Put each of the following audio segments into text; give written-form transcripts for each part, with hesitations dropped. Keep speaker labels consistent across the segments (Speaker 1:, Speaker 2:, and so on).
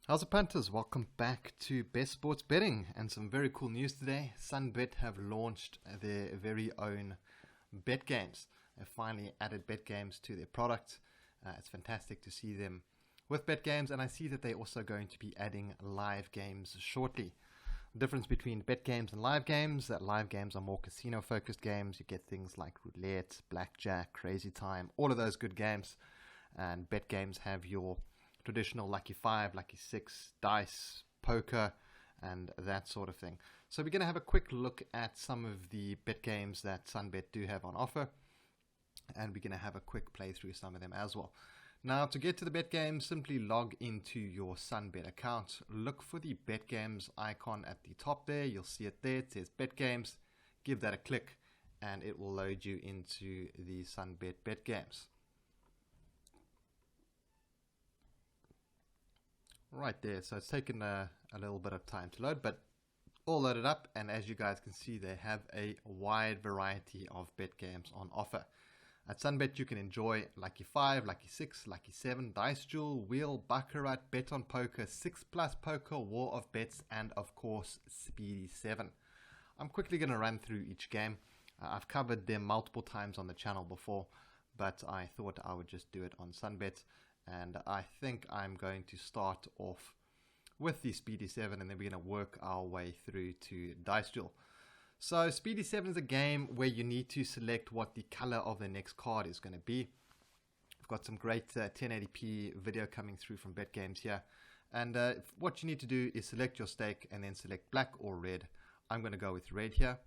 Speaker 1: How's it, punters? Welcome back to Best Sports Betting, and some very cool news today. Sunbet have launched their very own bet games. They've finally added bet games to their product. It's fantastic to see them with bet games, and I see that they're also going to be adding live games shortly. The difference between bet games and live games, that live games are more casino focused games. You get things like roulette, blackjack, crazy time, all of those good games. And bet games have your traditional LuckyFive, LuckySix, dice, poker, and that sort of thing. So we're going to have a quick look at some of the bet games that Sunbet do have on offer, and we're going to have a quick play through some of them as well. Now, to get to the bet games, simply log into your Sunbet account. Look for the bet games icon at the top there. You'll see it there. It says bet games. Give that a click, and it will load you into the Sunbet bet games. Right there, so it's taken a little bit of time to load, but all loaded up, and as you guys can see, they have a wide variety of bet games on offer. At Sunbet, you can enjoy LuckyFive, LuckySix, LuckySeven, Dice Duel, Wheel, Baccarat, Bet on Poker, 6+ Poker, War of Bets, and of course, Speedy 7. I'm quickly going to run through each game. I've covered them multiple times on the channel before, but I thought I would just do it on Sunbet. And I think I'm going to start off with the Speedy 7, and then we're going to work our way through to Dice Duel. So Speedy 7 is a game where you need to select what the color of the next card is going to be. I've got some great 1080p video coming through from Betgames here. And what you need to do is select your stake and then select black or red. I'm going to go with red here.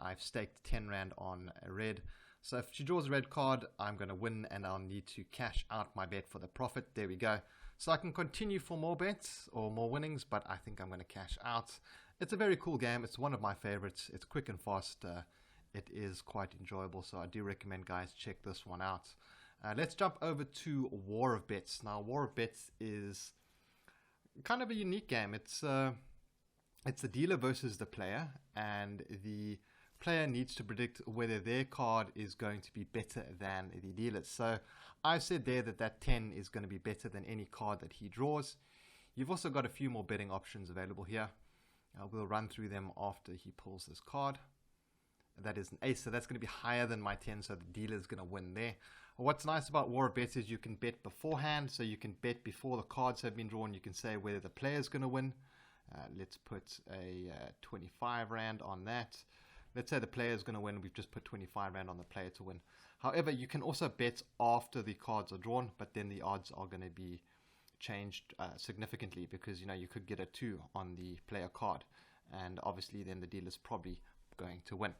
Speaker 1: I've staked 10 Rand on red. So if she draws a red card, I'm going to win, and I'll need to cash out my bet for the profit. There we go. So I can continue for more bets or more winnings, but I think I'm going to cash out. It's a very cool game. It's one of my favorites. It's quick and fast. It is quite enjoyable, so I do recommend guys check this one out. Let's jump over to War of Bets. Now, War of Bets is kind of a unique game. It's the dealer versus the player, and the player needs to predict whether their card is going to be better than the dealer's. So I've said there that 10 is going to be better than any card that he draws. You've also got a few more betting options available here. We'll run through them after he pulls this card. That is an ace, so that's going to be higher than my 10, so the dealer is going to win there. What's nice about War of Bets is you can bet beforehand, so you can bet before the cards have been drawn. You can say whether the player is going to win. Let's put a 25 Rand on that. Let's say the player is going to win. We've just put 25 Rand on the player to win. However, you can also bet after the cards are drawn, but then the odds are going to be changed significantly, because you could get a 2 on the player card, and obviously then the dealer's probably going to win.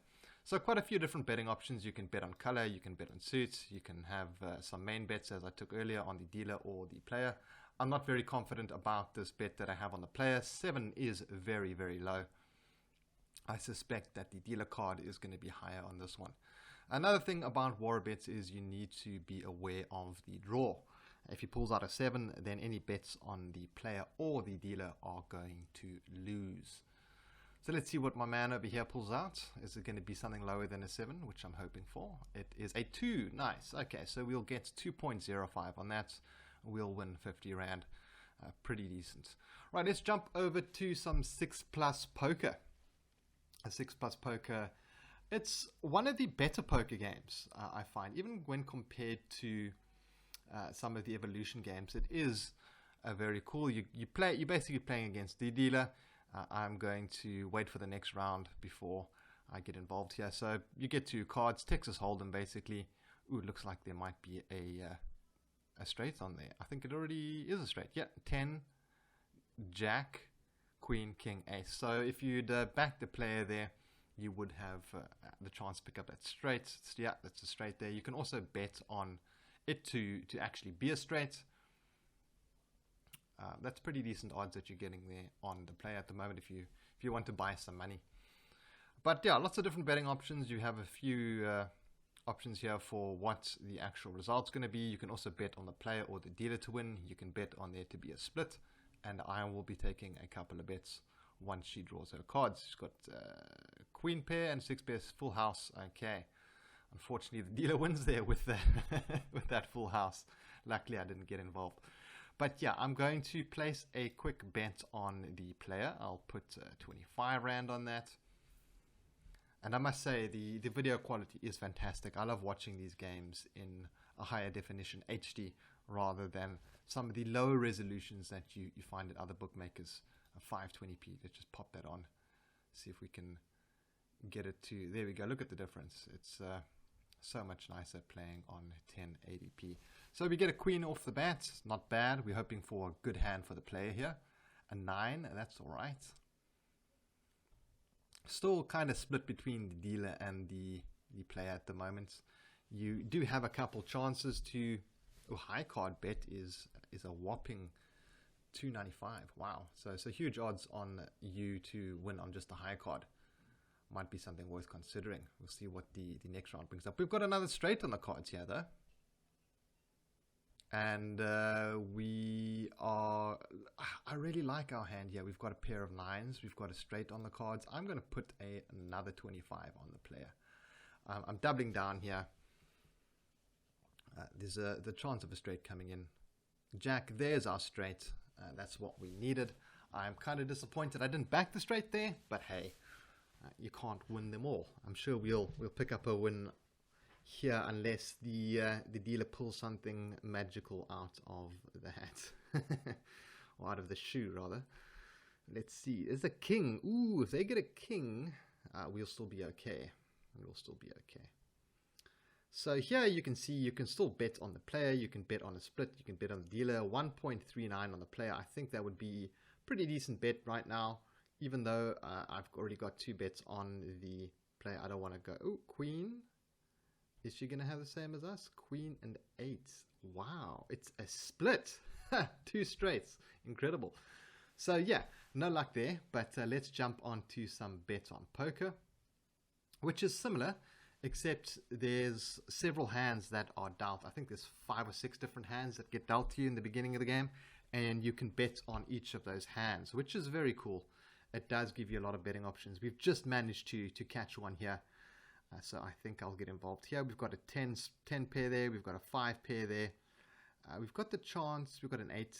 Speaker 1: So quite a few different betting options. You can bet on color, you can bet on suits, you can have some main bets as I took earlier on the dealer or the player. I'm not very confident about this bet that I have on the player. 7 is very, very low. I suspect that the dealer card is going to be higher on this one. Another thing about War Bets is you need to be aware of the draw. If he pulls out a 7, then any bets on the player or the dealer are going to lose. So let's see what my man over here pulls out. Is it going to be something lower than a 7, which I'm hoping for? It is a 2. Nice. Okay, so we'll get 2.05 on that. We'll win 50 Rand. Pretty decent. Right, let's jump over to some 6+ poker. A 6+ poker, it's one of the better poker games, I find. Even when compared to some of the evolution games, it is very cool. You're basically playing against the dealer. I'm going to wait for the next round before I get involved here. So you get 2 cards, Texas Hold'em basically. Ooh, it looks like there might be a straight on there. I think it already is a straight. Yeah, 10, Jack, Queen, King, Ace. So if you'd back the player there, you would have the chance to pick up that straight. Yeah, that's a straight there. You can also bet on it to actually be a straight. That's pretty decent odds that you're getting there on the player at the moment if you want to buy some money. But yeah, lots of different betting options. You have a few options here for what the actual result's going to be. You can also bet on the player or the dealer to win. You can bet on there to be a split. And I will be taking a couple of bets once she draws her cards. She's got queen pair and 6 pairs, full house. Okay. Unfortunately, the dealer wins there with that, with that full house. Luckily, I didn't get involved. But yeah, I'm going to place a quick bet on the player. I'll put 25 Rand on that. And I must say, the video quality is fantastic. I love watching these games in a higher definition HD rather than some of the lower resolutions that you find at other bookmakers. 520p. Let's just pop that on. See if we can get it to... There we go. Look at the difference. It's so much nicer playing on 1080p. So we get a queen off the bat. Not bad. We're hoping for a good hand for the player here. A 9. That's all right. Still kind of split between the dealer and the player at the moment. You do have a couple chances to... Oh, high card bet is a whopping 295. Wow. So huge odds on you to win on just a high card. Might be something worth considering. We'll see what the next round brings up. We've got another straight on the cards here, though. And we are... I really like our hand here. We've got a pair of 9s. We've got a straight on the cards. I'm going to put another 25 on the player. I'm doubling down here. There's the chance of a straight coming in. Jack, there's our straight. That's what we needed. I'm kind of disappointed I didn't back the straight there, but hey, you can't win them all. I'm sure we'll pick up a win here unless the dealer pulls something magical out of the hat. Or out of the shoe, rather. Let's see. There's a king. Ooh, if they get a king, we'll still be okay. We'll still be okay. So here you can see you can still bet on the player, you can bet on a split, you can bet on the dealer. 1.39 on the player. I think that would be a pretty decent bet right now, even though I've already got 2 bets on the player. I don't want to go, oh, queen. Is she going to have the same as us? Queen and 8. Wow, it's a split. 2 straights. Incredible. So yeah, no luck there, but let's jump on to some bets on poker, which is similar. Except there's several hands that are dealt. I think there's 5 or 6 different hands that get dealt to you in the beginning of the game, and you can bet on each of those hands, which is very cool. It does give you a lot of betting options. We've just managed to catch one here, so I think I'll get involved here. We've got a 10 pair there. We've got a 5 pair there. We've got the chance. We've got an 8.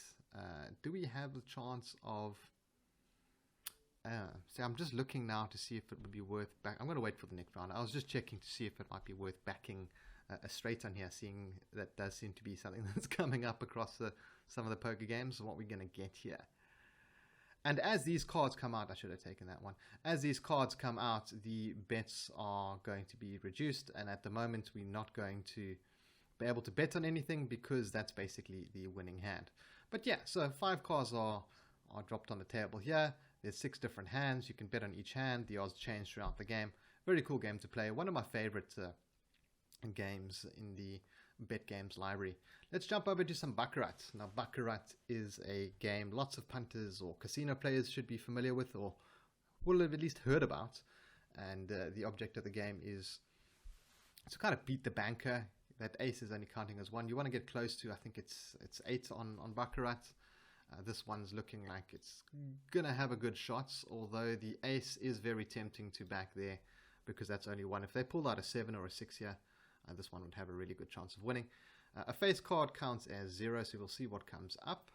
Speaker 1: Do we have the chance of... so I'm just looking now to see if it would be worth back. I'm going to wait for the next round. I was just checking to see if it might be worth backing a straight on here, seeing that does seem to be something that's coming up across some of the poker games, and what we're going to get here. And as these cards come out, I should have taken that one. As these cards come out, the bets are going to be reduced, and at the moment we're not going to be able to bet on anything because that's basically the winning hand. But yeah, so 5 cards are dropped on the table here. There's 6 different hands. You can bet on each hand. The odds change throughout the game. Very cool game to play. One of my favorite games in the Betgames library. Let's jump over to some Baccarat. Now, Baccarat is a game lots of punters or casino players should be familiar with or will have at least heard about. And the object of the game is to kind of beat the banker. That ace is only counting as 1. You want to get close to, I think it's 8 on Baccarat. This one's looking like it's going to have a good shot, although the ace is very tempting to back there because that's only 1. If they pulled out a 7 or a 6 here, this one would have a really good chance of winning. A face card counts as 0, so we'll see what comes up.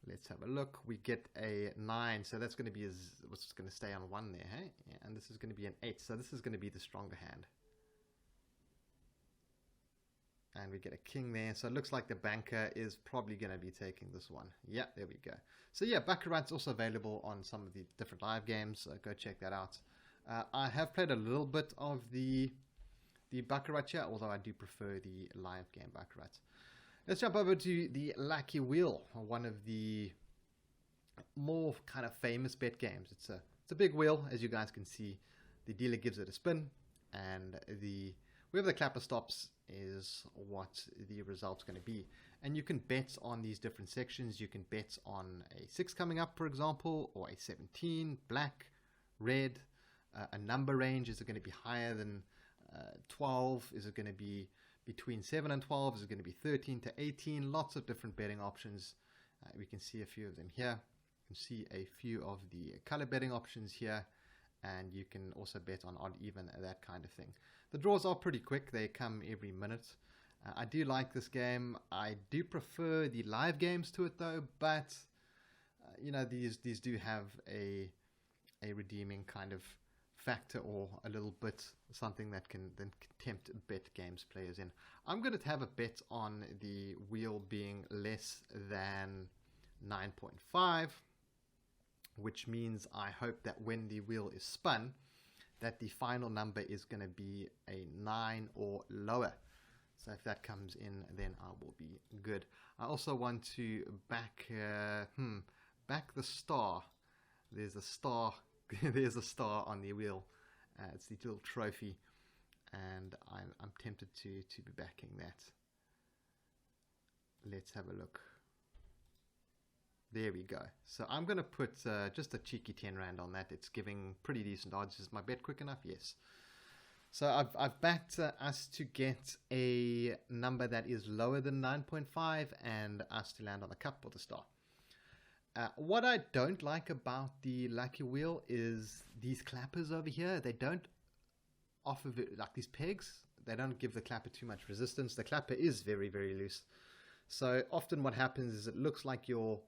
Speaker 1: Let's have a look. We get a 9, so that's going to be what's going to stay on 1 there, hey? Yeah, and this is going to be an 8, so this is going to be the stronger hand. And we get a king there. So it looks like the banker is probably going to be taking this one. Yeah, there we go. So yeah, Baccarat's also available on some of the different live games. So go check that out. I have played a little bit of the Baccarat here, although I do prefer the live game Baccarat. Let's jump over to the Lucky Wheel, one of the more kind of famous bet games. It's a big wheel, as you guys can see. The dealer gives it a spin, and wherever the clapper stops is what the result's going to be. And you can bet on these different sections. You can bet on a 6 coming up, for example, or a 17, black, red, a number range. Is it going to be higher than 12? Is it going to be between 7 and 12? Is it going to be 13 to 18? Lots of different betting options. We can see a few of them here. You can see a few of the color betting options here. And you can also bet on odd, even, that kind of thing. The draws are pretty quick. They come every minute. I do like this game. I do prefer the live games to it though, but you know, these do have a redeeming kind of factor, or a little bit something that can then tempt Betgames players in. I'm going to have a bet on the wheel being less than 9.5, which means I hope that when the wheel is spun, that the final number is going to be a 9 or lower. So if that comes in, then I will be good. I also want to back the star. There's a star. There's a star on the wheel. It's the little trophy, and I'm tempted to be backing that. Let's have a look. There we go. So I'm going to put just a cheeky 10 Rand on that. It's giving pretty decent odds. Is my bet quick enough? Yes. So I've backed us to get a number that is lower than 9.5 and us to land on the cup or the star. What I don't like about the Lucky Wheel is these clappers over here. They don't offer, like these pegs, they don't give the clapper too much resistance. The clapper is very, very loose. So often what happens is it looks like your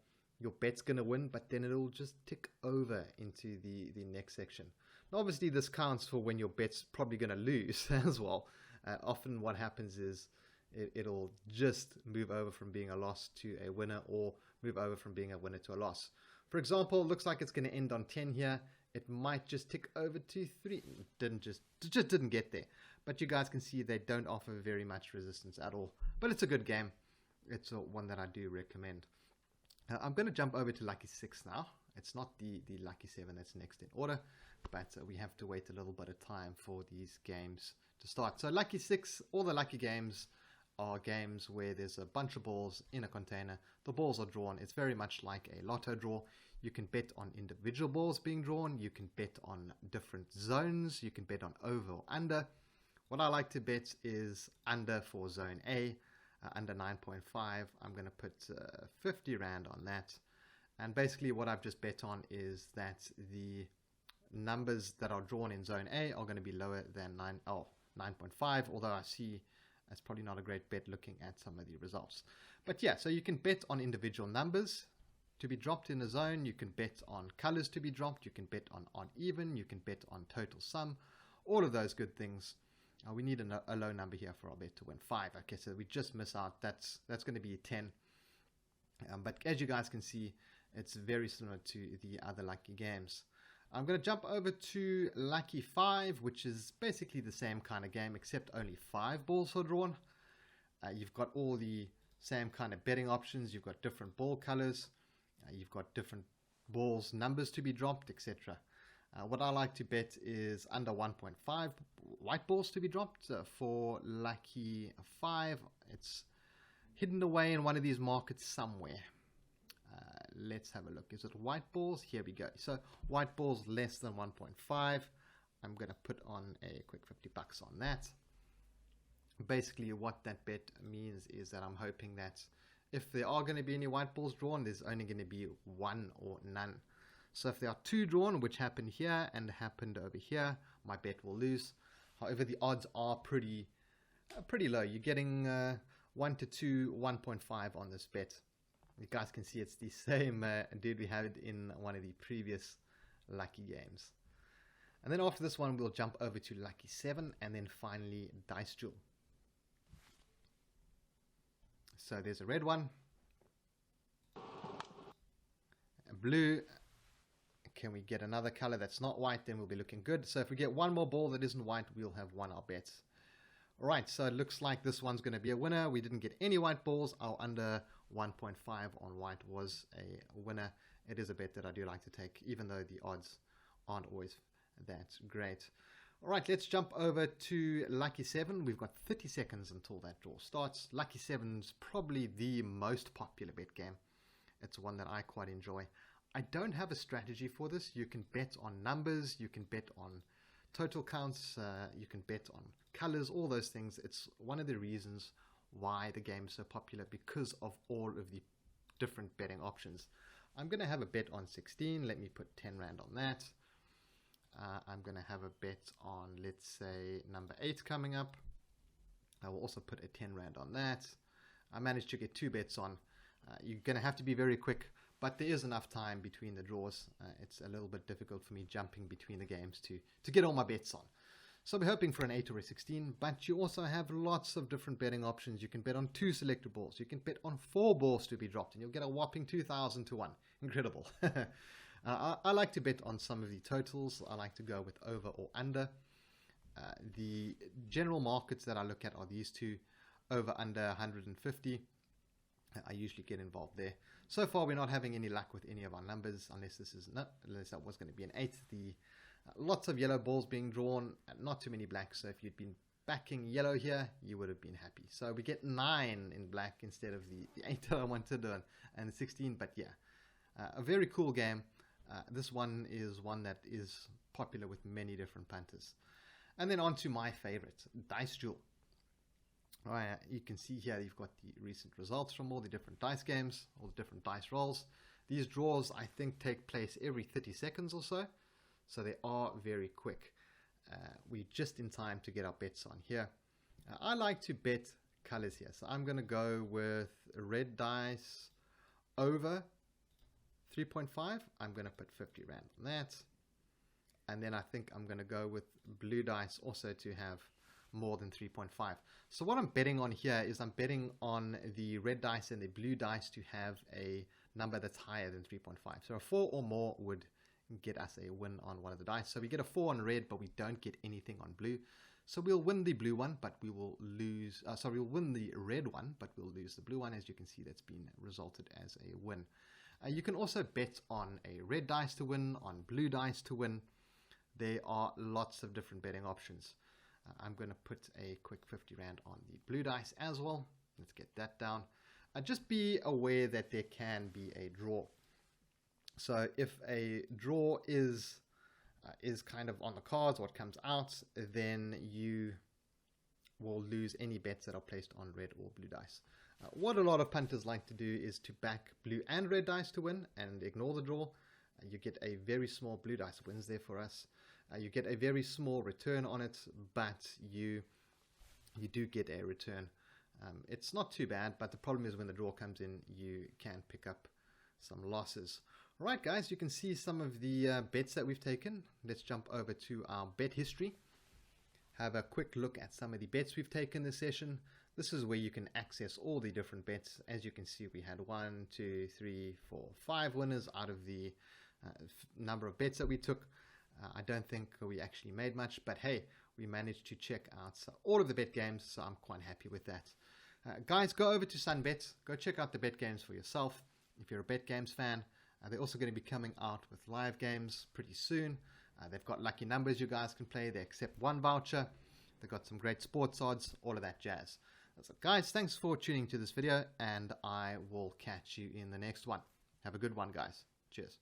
Speaker 1: bet's going to win, but then it'll just tick over into the next section. Now, obviously, this counts for when your bet's probably going to lose as well. Often what happens is it'll just move over from being a loss to a winner, or move over from being a winner to a loss. For example, it looks like it's going to end on 10 here. It might just tick over to 3. It just didn't get there. But you guys can see they don't offer very much resistance at all. But it's a good game. It's one that I do recommend. I'm going to jump over to Lucky 6 now. It's not the Lucky 7 that's next in order, but we have to wait a little bit of time for these games to start. So Lucky 6, all the Lucky games are games where there's a bunch of balls in a container. The balls are drawn. It's very much like a lotto draw. You can bet on individual balls being drawn. You can bet on different zones. You can bet on over or under. What I like to bet is under for zone A, under 9.5. I'm going to put 50 Rand on that. And basically what I've just bet on is that the numbers that are drawn in zone A are going to be lower than 9.5, although I see that's probably not a great bet looking at some of the results. But yeah, so you can bet on individual numbers to be dropped in a zone. You can bet on colors to be dropped. You can bet on odd even. You can bet on total sum. All of those good things. We need a low number here for our bet to win 5. Okay, so we just miss out. That's going to be 10. But as you guys can see, it's very similar to the other Lucky games. I'm going to jump over to LuckyFive, which is basically the same kind of game, except only 5 balls are drawn. You've got all the same kind of betting options. You've got different ball colors. You've got different balls, numbers to be dropped, etc. What I like to bet is under 1.5 white balls to be dropped. For LuckyFive, it's hidden away in one of these markets somewhere. Let's have a look. Is it white balls? Here we go. So white balls less than 1.5. I'm going to put on a quick $50 on that. Basically what that bet means is that I'm hoping that if there are going to be any white balls drawn, there's only going to be 1 or none. So if there are 2 drawn, which happened here and happened over here, my bet will lose. However, the odds are pretty low. You're getting 1 to 2, 1.5 on this bet. You guys can see it's the same dude we had in one of the previous Lucky games. And then after this one, we'll jump over to LuckySeven and then finally Dice Jewel. So there's a red one. A blue. Can we get another color that's not white? Then we'll be looking good. So if we get one more ball that isn't white, we'll have won our bets. Alright, so it looks like this one's going to be a winner. We didn't get any white balls. Our under 1.5 on white was a winner. It is a bet that I do like to take, even though the odds aren't always that great. Alright, let's jump over to LuckySeven. We've got 30 seconds until that draw starts. LuckySeven's probably the most popular bet game. It's one that I quite enjoy. I don't have a strategy for this. You can bet on numbers, you can bet on total counts, you can bet on colors, all those things. It's one of the reasons why the game is so popular, because of all of the different betting options. I'm going to have a bet on 16. Let me put 10 Rand on that. I'm going to have a bet on, let's say, number 8 coming up. I will also put a 10 Rand on that. I managed to get 2 bets on. You're going to have to be very quick, but there is enough time between the draws. It's a little bit difficult for me jumping between the games to get all my bets on. So we're hoping for an 8 or a 16, but you also have lots of different betting options. You can bet on 2 selected balls. You can bet on 4 balls to be dropped, and you'll get a whopping 2,000 to 1. Incredible. I like to bet on some of the totals. I like to go with over or under. The general markets that I look at are these two, over under 150. I usually get involved there. So far, we're not having any luck with any of our numbers, unless that was going to be an 8. Lots of yellow balls being drawn, not too many blacks. So if you'd been backing yellow here, you would have been happy. So we get 9 in black instead of the 8 that I wanted and the 16. But yeah, a very cool game. This one is one that is popular with many different punters. And then on to my favorite, Dice Duel. All right, you can see here you've got the recent results from all the different dice games, all the different dice rolls. These draws, I think, take place every 30 seconds or so. So they are very quick. We're just in time to get our bets on here. I like to bet colors here. So I'm going to go with red dice over 3.5. I'm going to put 50 Rand on that. And then I think I'm going to go with blue dice also to have more than 3.5. So what I'm betting on here is I'm betting on the red dice and the blue dice to have a number that's higher than 3.5. So a 4 or more would get us a win on one of the dice. So we get a 4 on red, but we don't get anything on blue. So we'll win the blue one, but we will lose. We'll win the red one, but we'll lose the blue one. As you can see, that's been resulted as a win. You can also bet on a red dice to win, on blue dice to win. There are lots of different betting options. I'm going to put a quick 50 Rand on the blue dice as well. Let's get that down. Just be aware that there can be a draw. So if a draw is kind of on the cards, what comes out, then you will lose any bets that are placed on red or blue dice. What a lot of punters like to do is to back blue and red dice to win and ignore the draw. You get a very small blue dice wins there for us. You get a very small return on it, but you do get a return. It's not too bad, but the problem is when the draw comes in, you can pick up some losses. All right, guys, you can see some of the bets that we've taken. Let's jump over to our bet history. Have a quick look at some of the bets we've taken this session. This is where you can access all the different bets. As you can see, we had 1, 2, 3, 4, 5 winners out of the number of bets that we took. I don't think we actually made much, but hey, we managed to check out all of the bet games, so I'm quite happy with that. Guys, go over to Sunbet. Go check out the bet games for yourself if you're a bet games fan. They're also going to be coming out with live games pretty soon. They've got lucky numbers you guys can play. They accept 1 voucher. They've got some great sports odds, all of that jazz. So guys, thanks for tuning to this video, and I will catch you in the next one. Have a good one, guys. Cheers.